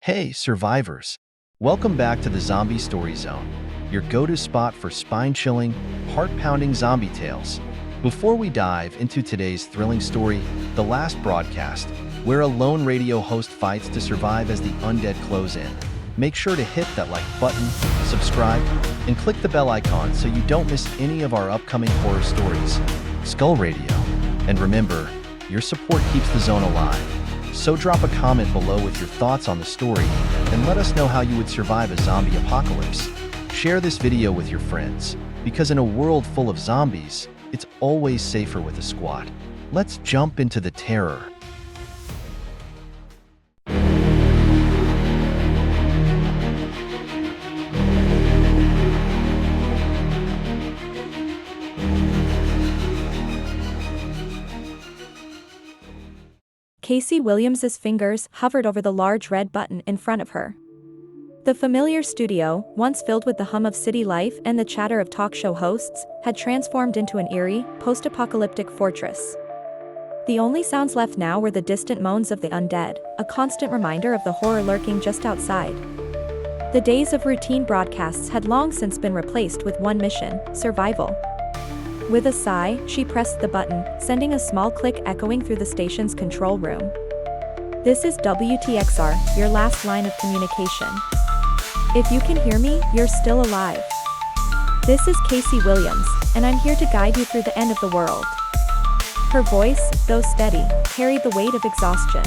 Hey, survivors! Welcome back to the Zombie Story Zone, your go-to spot for spine-chilling, heart-pounding zombie tales. Before we dive into today's thrilling story, The Last Broadcast, where a lone radio host fights to survive as the undead close in, make sure to hit that like button, subscribe, and click the bell icon so you don't miss any of our upcoming horror stories. Skull Radio. And remember, your support keeps the zone alive. So drop a comment below with your thoughts on the story and let us know how you would survive a zombie apocalypse. Share this video with your friends, because in a world full of zombies, it's always safer with a squad. Let's jump into the terror. Casey Williams's fingers hovered over the large red button in front of her. The familiar studio, once filled with the hum of city life and the chatter of talk show hosts, had transformed into an eerie, post-apocalyptic fortress. The only sounds left now were the distant moans of the undead, a constant reminder of the horror lurking just outside. The days of routine broadcasts had long since been replaced with one mission: survival. With a sigh, she pressed the button, sending a small click echoing through the station's control room. "This is WTXR, your last line of communication. If you can hear me, you're still alive. This is Casey Williams, and I'm here to guide you through the end of the world." Her voice, though steady, carried the weight of exhaustion.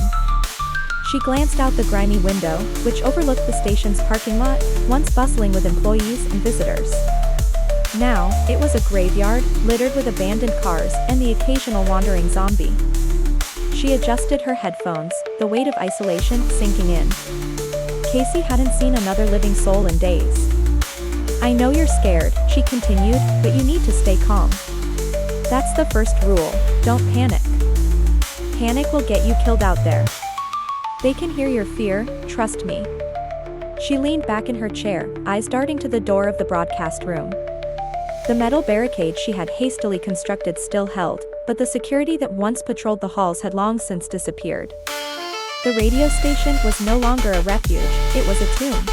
She glanced out the grimy window, which overlooked the station's parking lot, once bustling with employees and visitors. Now, it was a graveyard, littered with abandoned cars and the occasional wandering zombie. She adjusted her headphones, the weight of isolation sinking in. Casey hadn't seen another living soul in days. "I know you're scared," she continued, "but you need to stay calm. That's the first rule: don't panic. Panic will get you killed out there. They can hear your fear, trust me." She leaned back in her chair, eyes darting to the door of the broadcast room. The metal barricade she had hastily constructed still held, but the security that once patrolled the halls had long since disappeared. The radio station was no longer a refuge, it was a tomb.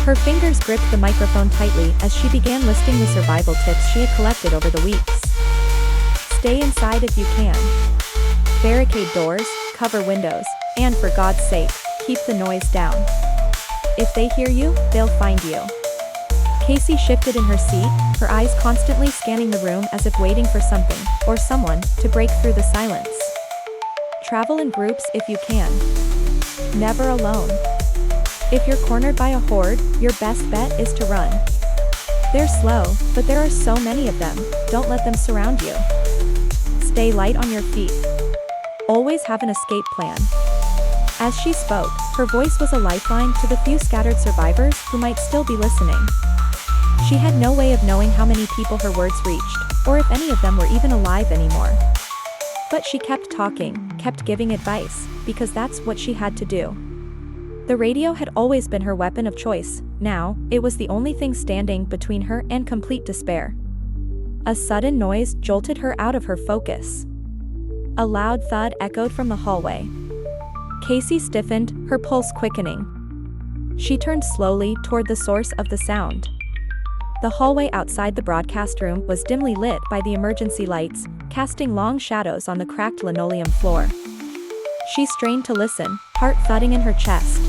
Her fingers gripped the microphone tightly as she began listing the survival tips she had collected over the weeks. Stay inside if you can. Barricade doors, cover windows, and for God's sake, keep the noise down. If they hear you, they'll find you. Casey shifted in her seat, her eyes constantly scanning the room as if waiting for something, or someone, to break through the silence. Travel in groups if you can. Never alone. If you're cornered by a horde, your best bet is to run. They're slow, but there are so many of them, don't let them surround you. Stay light on your feet. Always have an escape plan. As she spoke, her voice was a lifeline to the few scattered survivors who might still be listening. She had no way of knowing how many people her words reached, or if any of them were even alive anymore. But she kept talking, kept giving advice, because that's what she had to do. The radio had always been her weapon of choice. Now, it was the only thing standing between her and complete despair. A sudden noise jolted her out of her focus. A loud thud echoed from the hallway. Casey stiffened, her pulse quickening. She turned slowly toward the source of the sound. The hallway outside the broadcast room was dimly lit by the emergency lights, casting long shadows on the cracked linoleum floor. She strained to listen, heart thudding in her chest.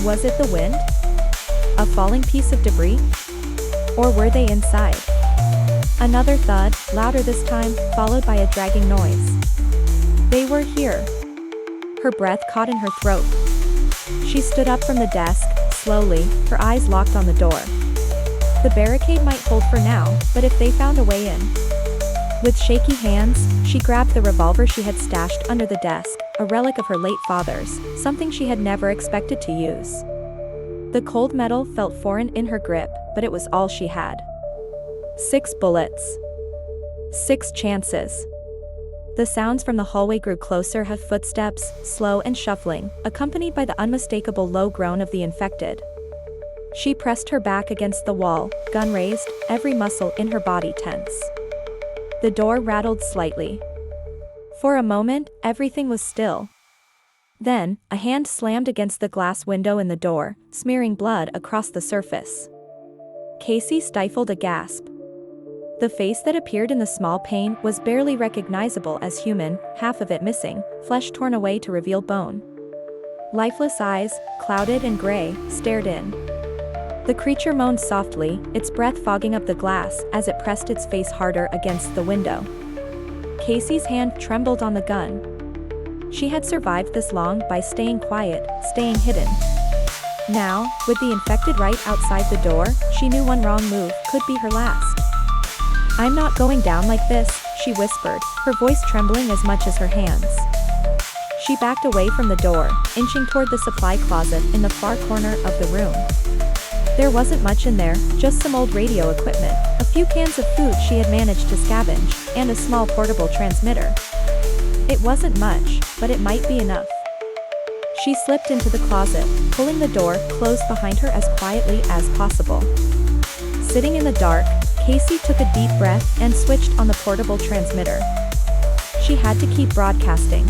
Was it the wind? A falling piece of debris? Or were they inside? Another thud, louder this time, followed by a dragging noise. They were here. Her breath caught in her throat. She stood up from the desk, slowly, her eyes locked on the door. The barricade might hold for now, but if they found a way in? With shaky hands, she grabbed the revolver she had stashed under the desk, a relic of her late father's, something she had never expected to use. The cold metal felt foreign in her grip, but it was all she had. 6 bullets. 6 chances. The sounds from the hallway grew closer, her footsteps, slow and shuffling, accompanied by the unmistakable low groan of the infected. She pressed her back against the wall, gun raised, every muscle in her body tense. The door rattled slightly. For a moment, everything was still. Then, a hand slammed against the glass window in the door, smearing blood across the surface. Casey stifled a gasp. The face that appeared in the small pane was barely recognizable as human, half of it missing, flesh torn away to reveal bone. Lifeless eyes, clouded and gray, stared in. The creature moaned softly, its breath fogging up the glass as it pressed its face harder against the window. Casey's hand trembled on the gun. She had survived this long by staying quiet, staying hidden. Now, with the infected right outside the door, she knew one wrong move could be her last. "I'm not going down like this," she whispered, her voice trembling as much as her hands. She backed away from the door, inching toward the supply closet in the far corner of the room. There wasn't much in there, just some old radio equipment, a few cans of food she had managed to scavenge, and a small portable transmitter. It wasn't much, but it might be enough. She slipped into the closet, pulling the door closed behind her as quietly as possible. Sitting in the dark, Casey took a deep breath and switched on the portable transmitter. She had to keep broadcasting.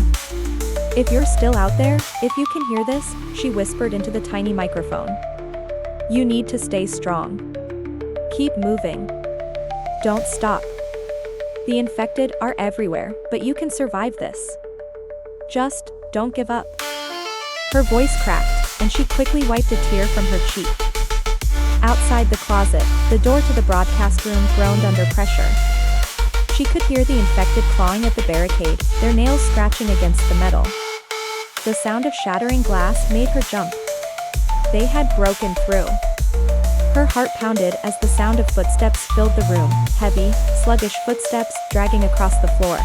"If you're still out there, if you can hear this," she whispered into the tiny microphone. "You need to stay strong. Keep moving. Don't stop. The infected are everywhere, but you can survive this. Just don't give up." Her voice cracked, and she quickly wiped a tear from her cheek. Outside the closet, the door to the broadcast room groaned under pressure. She could hear the infected clawing at the barricade, their nails scratching against the metal. The sound of shattering glass made her jump. They had broken through. Her heart pounded as the sound of footsteps filled the room, heavy, sluggish footsteps dragging across the floor.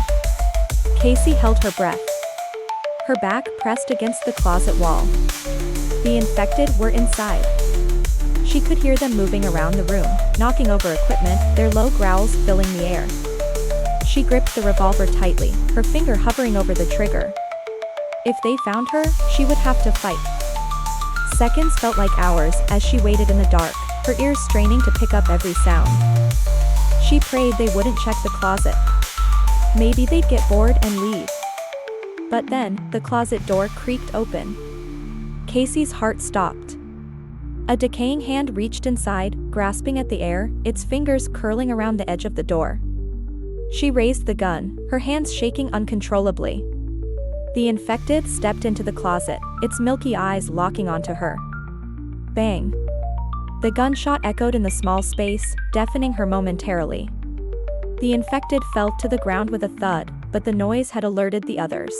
Casey held her breath. Her back pressed against the closet wall. The infected were inside. She could hear them moving around the room, knocking over equipment, their low growls filling the air. She gripped the revolver tightly, her finger hovering over the trigger. If they found her, she would have to fight. Seconds felt like hours as she waited in the dark, her ears straining to pick up every sound. She prayed they wouldn't check the closet. Maybe they'd get bored and leave. But then, the closet door creaked open. Casey's heart stopped. A decaying hand reached inside, grasping at the air, its fingers curling around the edge of the door. She raised the gun, her hands shaking uncontrollably. The infected stepped into the closet, its milky eyes locking onto her. Bang. The gunshot echoed in the small space, deafening her momentarily. The infected fell to the ground with a thud, but the noise had alerted the others.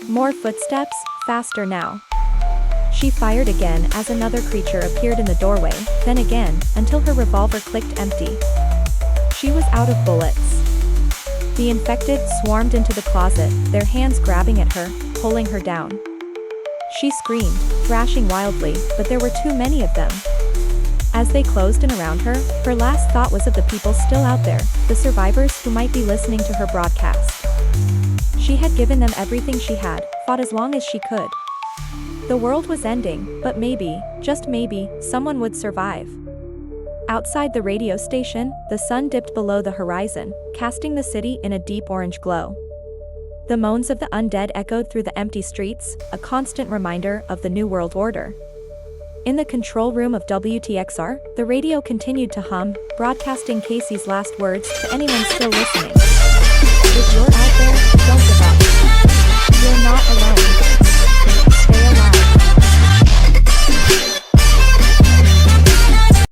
More footsteps, faster now. She fired again as another creature appeared in the doorway, then again, until her revolver clicked empty. She was out of bullets. The infected swarmed into the closet, their hands grabbing at her, pulling her down. She screamed, thrashing wildly, but there were too many of them. As they closed in around her, her last thought was of the people still out there, the survivors who might be listening to her broadcast. She had given them everything she had, fought as long as she could. The world was ending, but maybe, just maybe, someone would survive. Outside the radio station, the sun dipped below the horizon, casting the city in a deep orange glow. The moans of the undead echoed through the empty streets, a constant reminder of the New World Order. In the control room of WTXR, the radio continued to hum, broadcasting Casey's last words to anyone still listening.